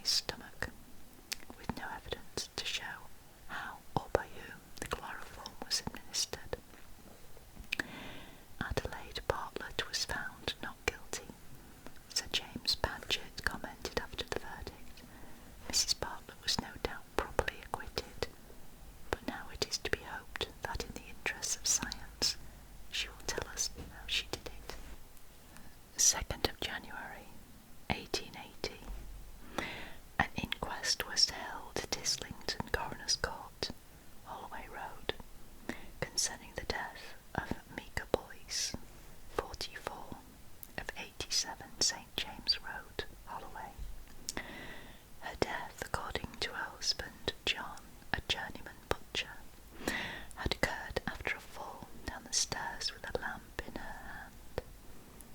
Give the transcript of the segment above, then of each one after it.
his stomach, with no evidence to show how or by whom the chloroform was administered. Adelaide Bartlett was found not guilty. Sir James Paget commented after the verdict, "Mrs. Bartlett was no doubt properly acquitted, but now it is to be hoped that in the interests of science she will tell us how she did it." 2nd of January 1880. An inquest was held at Islington Coroner's Court, Holloway Road, concerning the death of Mika Boyce, 44, of 87 St. James Road, Holloway. Her death, according to her husband John, a journeyman butcher, had occurred after a fall down the stairs with a lamp in her hand.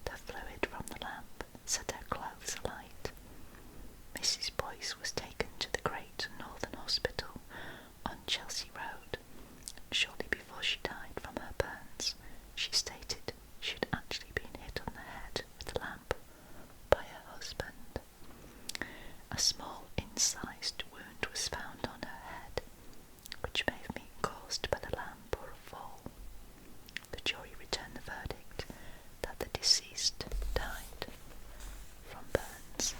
The fluid from the lamp set her clothes alight. Mrs. Boyce was taken to the Great Northern Hospital on Chelsea Road. Shortly before she died from her burns, she stated she had actually been hit on the head with a lamp by her husband. A small incised wound was found on her head, which may have been caused by the lamp or a fall. The jury returned the verdict that the deceased died from burns.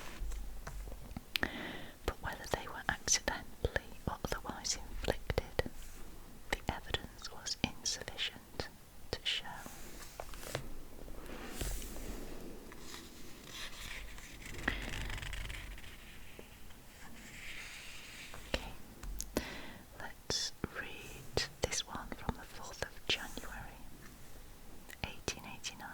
But whether they were accidentally or otherwise inflicted, the evidence was insufficient to show. Okay, let's read this one from the 4th of January 1889.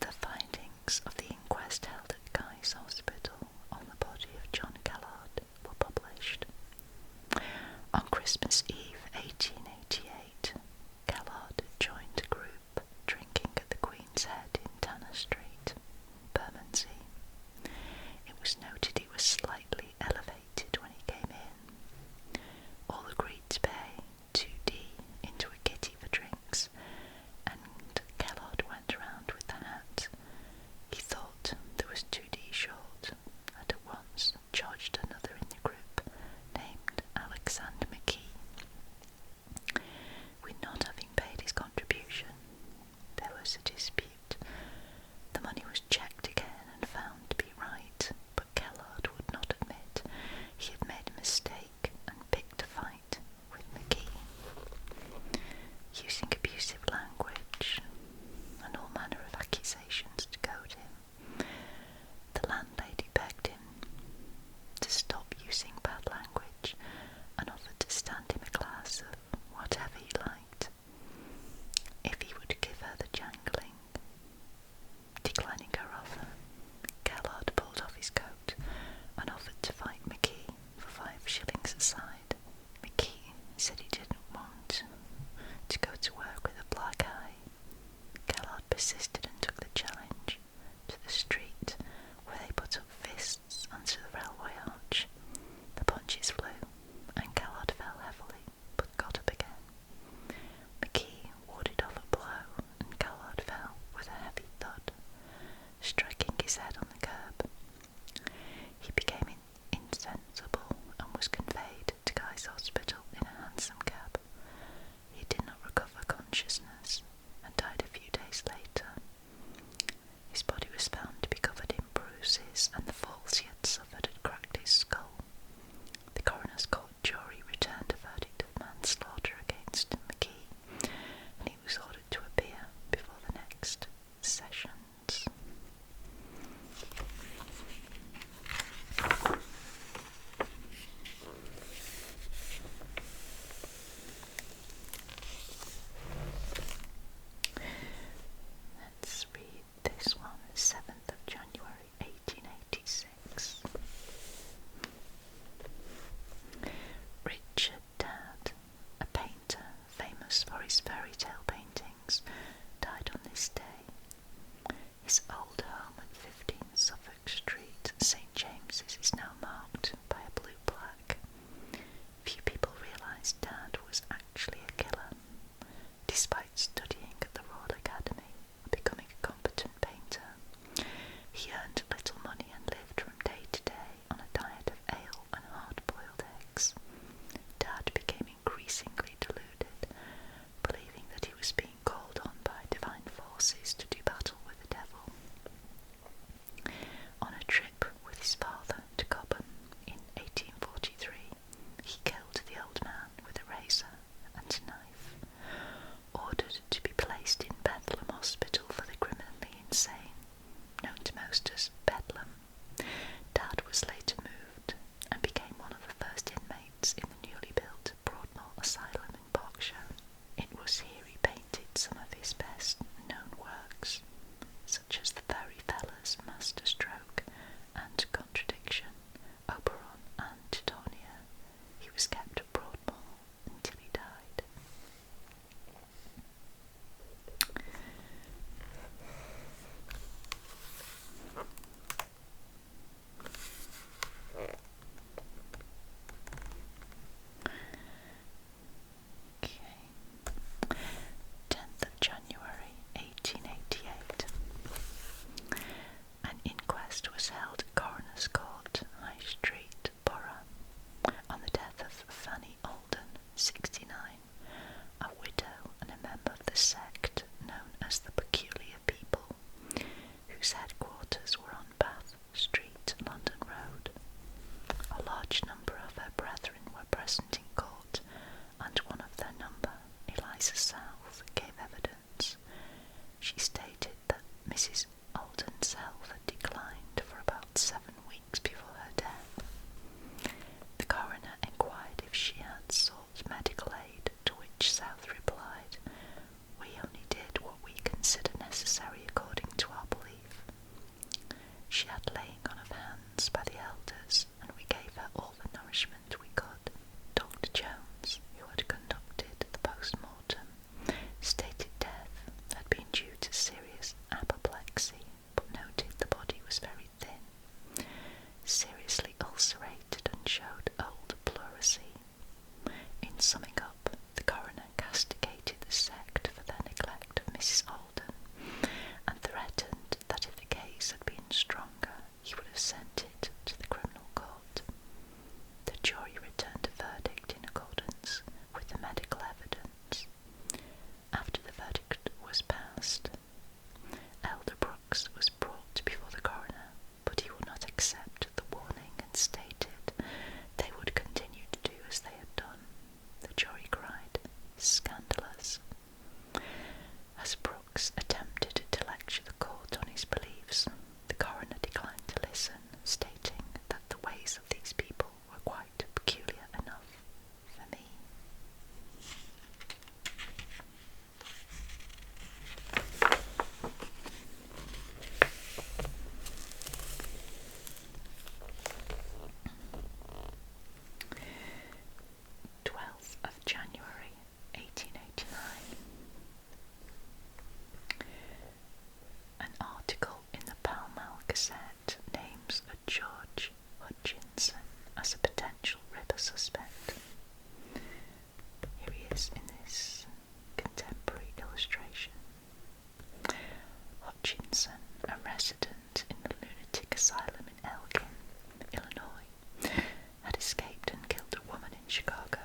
The findings of the inquest held at Guy's Hospital on the body of John Callard were published. On Christmas Eve 1888, Callard joined a group drinking at the Queen's Head in Tanner Street, Bermondsey. It was noted he was slightly elevated when he came in. All agreed to pay 2d into a kitty for drinks, and Callard went around with the hat. He thought there was 2d short, and at once charged another in the group, named Alexander McKee, with not having paid his contribution. There was a dispute. The money was checked again and found to be right, but Callard would not admit he had made a mistake and picked a fight with McKee. Using abusive language and all manner of accusations to goad him, the landlady begged him to stop present in court, and one of their number, Eliza South, gave evidence. She stated that Mrs. Alden's health had declined for about 7 weeks before her death. The coroner inquired if she had sought medical aid, to which South replied, "We only did what we consider necessary according to our belief." She had laying on of hands by the elders, and we gave her all the nourishment we could. Dr. Jones, who had conducted the post-mortem, stated death had been due to serious apoplexy, but noted the body was very thin, seriously ulcerated, and showed old pleurisy. In summing up, the coroner castigated the sect for their neglect of Mrs. Alden, and threatened that if the case had been stronger, he would have sent it to the criminal court. The jury returned a verdict in accordance with the medical evidence. After the verdict was passed, Elder Brooks was brought before the coroner, but he would not accept the warning and stated they would continue to do as they had done. The jury cried, "Scandalous!" As Brooks attempted to lecture the court on his beliefs, the coroner declined to listen, stating that the ways of these people were quite peculiar enough for me. January 1889. An article in the Pall Mall Gazette names a George Hutchinson as a potential Ripper suspect. Here he is in this contemporary illustration. Hutchinson, a resident in the lunatic asylum in Elgin, Illinois, had escaped and killed a woman in Chicago.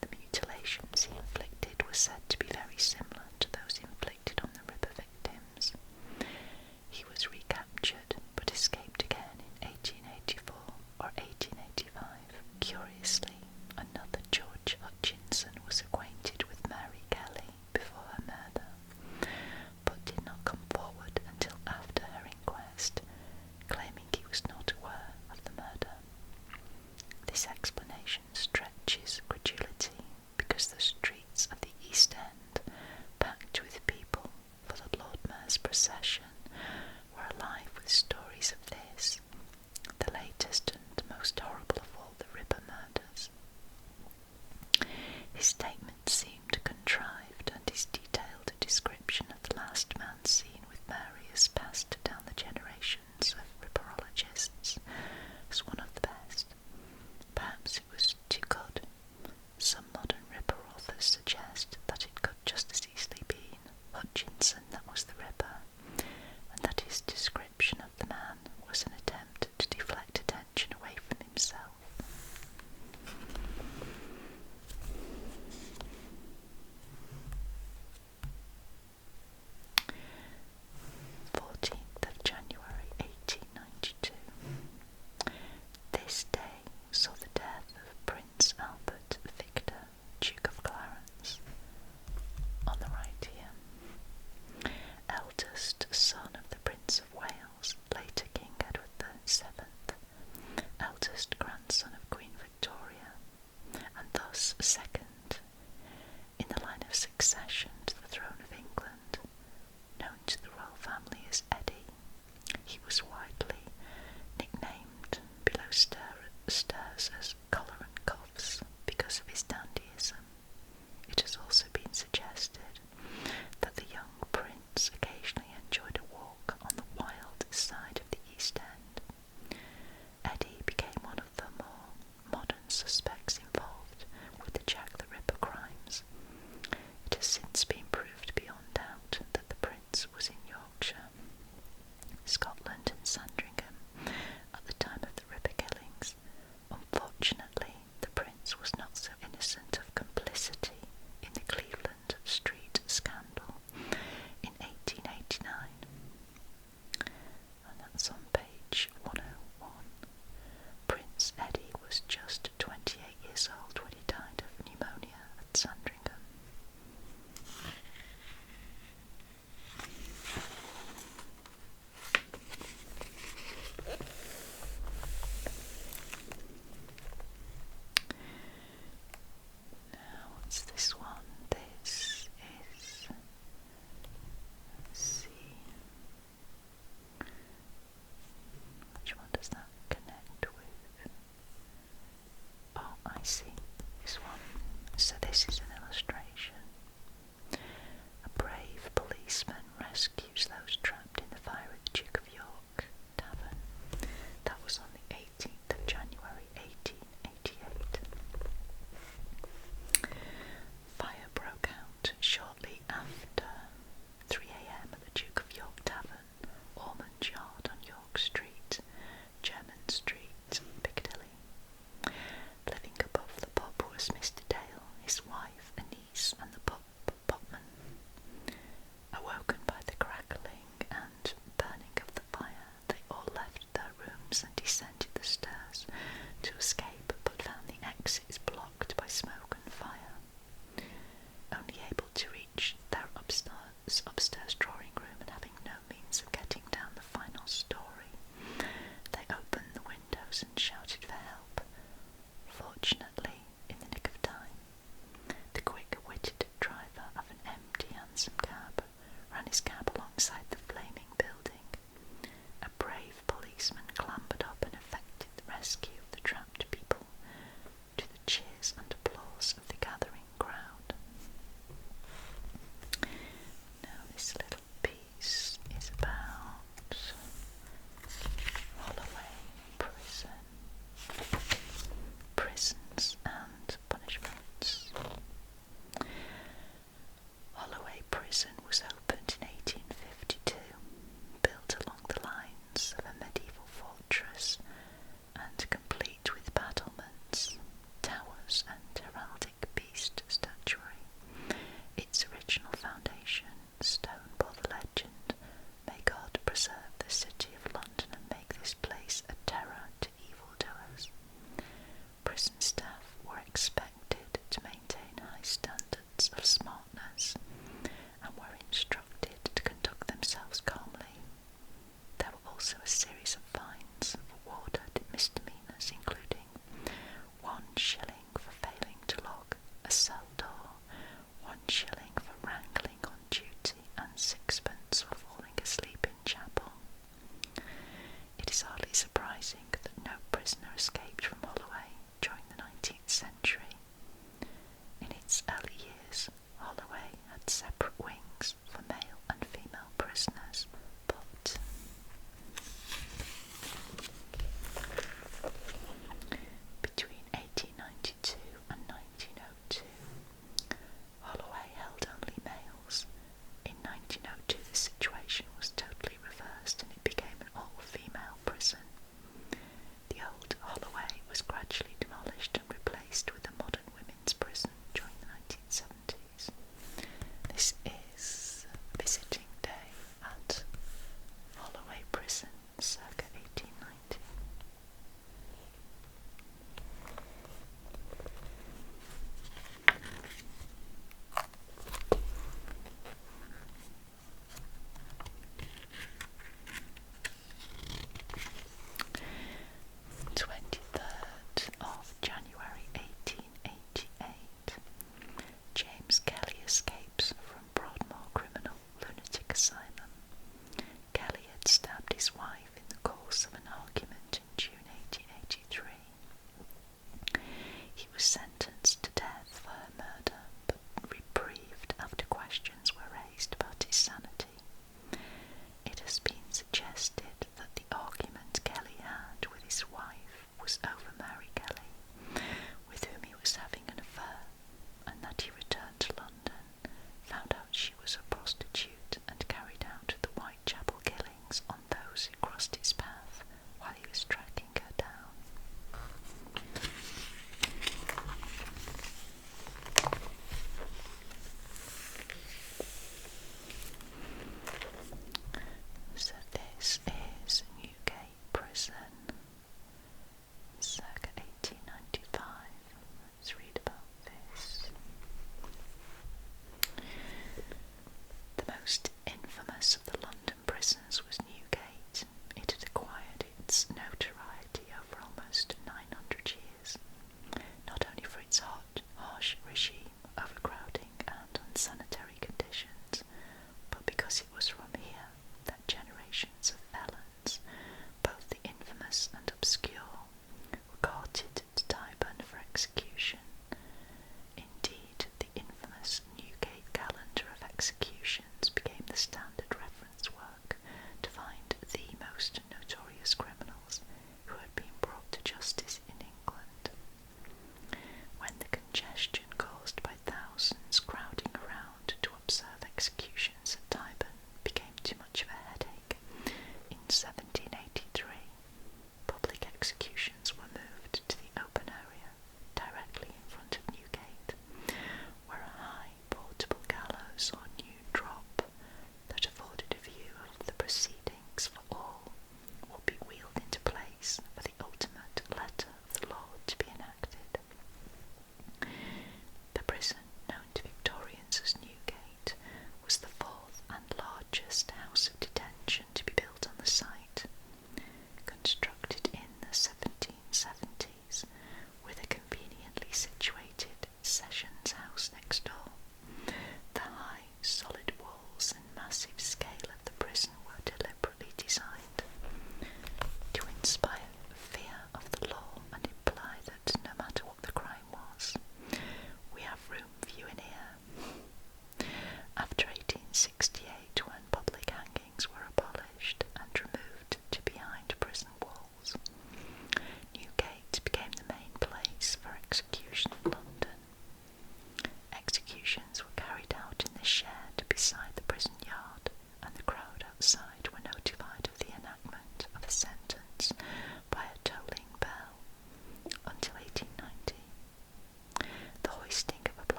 The mutilations he inflicted were said to be very similar to those inflicted on the Ripper victims. He was recaptured but escaped again in 1884 or 1885. Curiously, another George Hutchinson was acquainted with Mary Kelly before her murder, but did not come forward until after her inquest, claiming he was not aware of the murder. This explanation stretches credulity because the streets of the East End, packed with people for the Lord Mayor's procession, were alive with stories of this, the latest and most horrible of all the Ripper murders. His statement seemed contrived, and his detailed description of the last man seen with Mary has passed down the generations of Ripperologists as one of the best. Perhaps it was too good. Some modern Ripper authors suggest that it could just as easily be Hutchinson that was the Ripper, and that his description of the man was an attempt to deflect attention away from himself. January 1892. This day saw the death of Prince Albert Victor, Duke of Clarence. On the right here, eldest son of the Prince of Wales, later King Edward VII, eldest grandson of Queen Victoria, and thus second in the line of succession to the throne of England, known to the royal family as Eddie. He was widely nicknamed below stairs as Collar and Cuffs because of his dandyism. It has also been suggested that the young prince occasionally enjoyed a walk on the wild side of the East End. Eddie became one of the more modern suspects involved with the Jack the Ripper crimes. It has since been proved beyond doubt that the prince was in Yorkshire, Scotland and Sandringham at the time of the Ripper killings. Unfortunately, the prince was not so innocent of complicity in the Cleveland Street scandal in 1889. And that's on page 101. Prince Eddie was just 28 rose and shouted for help, fortunately in the nick of time. The quick-witted driver of an empty hansom cab ran his cab alongside the flaming building. A brave policeman clambered up and effected the rescue of the trapped people, to the cheers and applause of the gathering crowd. Now this little piece is about Holloway prison.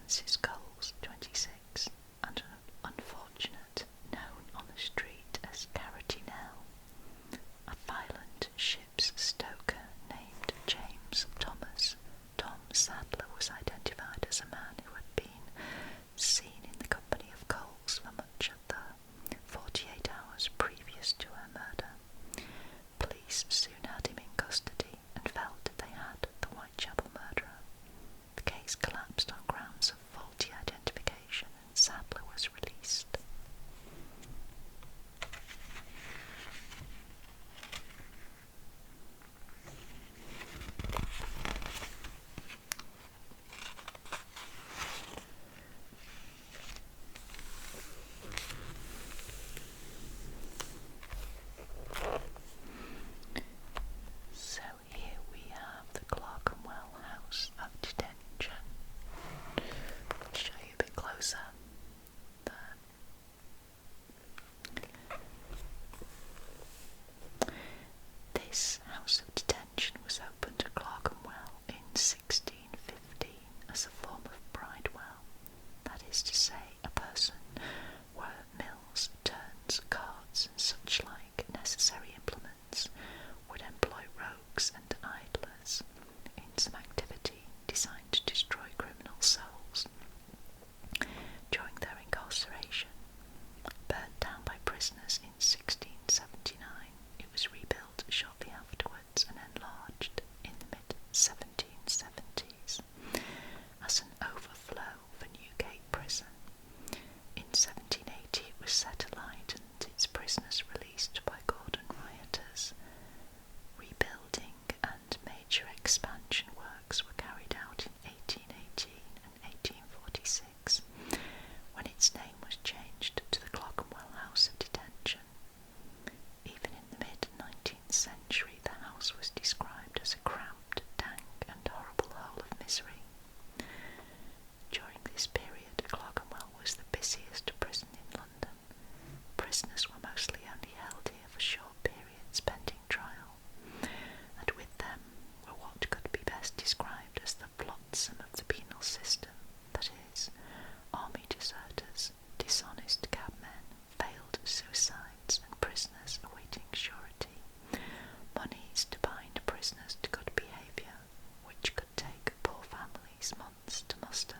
Francis Coles, 26, and an unfortunate known on the street as Carrotty Nell, a violent ship's stoker named James Thomas. Tom Sadler was identified as a man who had been seen in the company of Coles for much of the 48 hours previous to her murder. Police soon had him in custody and felt they had the Whitechapel murderer. The case collapsed on grounds of faulty identification and Sadler was released. So here we have the Clerkenwell House of Detention. I'll show you a bit closer there. This house of detention was opened at Clerkenwell in 1615 as a form of bridewell, that is to say, a person where mills, turns, carts and such like necessary implements would employ rogues and idlers in some activity designed to destroy criminal souls. During their incarceration, burnt down by prisoners in 1679, it was rebuilt shortly afterwards and enlarged in the mid-1770s as an overflow for Newgate prison. In 1780 it was set alight and its prisoners released by Gordon rioters. Rebuilding and major expansion works were carried out in 1818 and 1846, when its name was changed to the Clerkenwell House of Detention. Even in the mid-19th century, the house was described as a cramped, dank and horrible hole of misery. During this period, Clerkenwell was the busiest prison in London. Prisoners were mostly only held here for short periods pending trial, and with them were what could be best described as the flotsam of the penal system, that is, army deserters, dishonest cabmen, failed suicides and prisoners awaiting surety, moneys to bind prisoners to good behaviour, which could take poor families months to muster.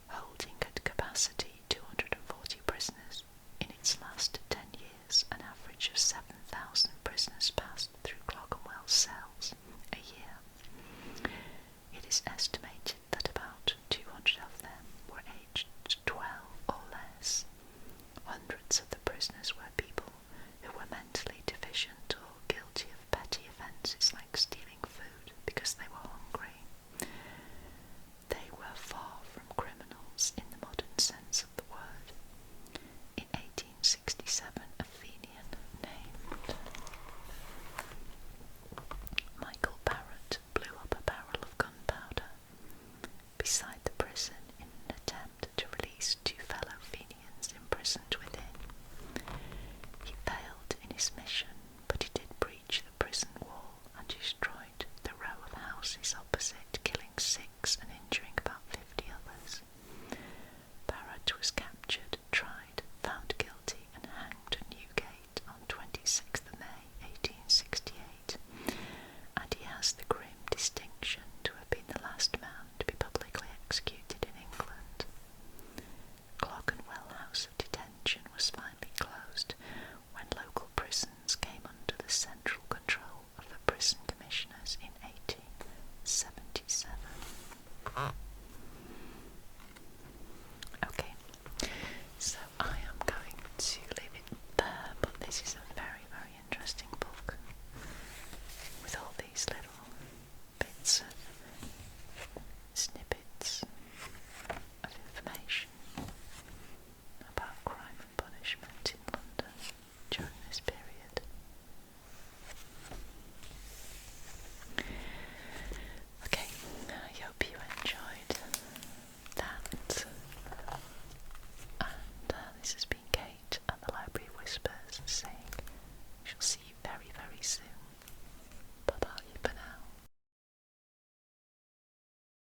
Holding at capacity 240 prisoners, in its last 10 years an average of 7,000 prisoners passed through Clerkenwell cells a year. It is estimated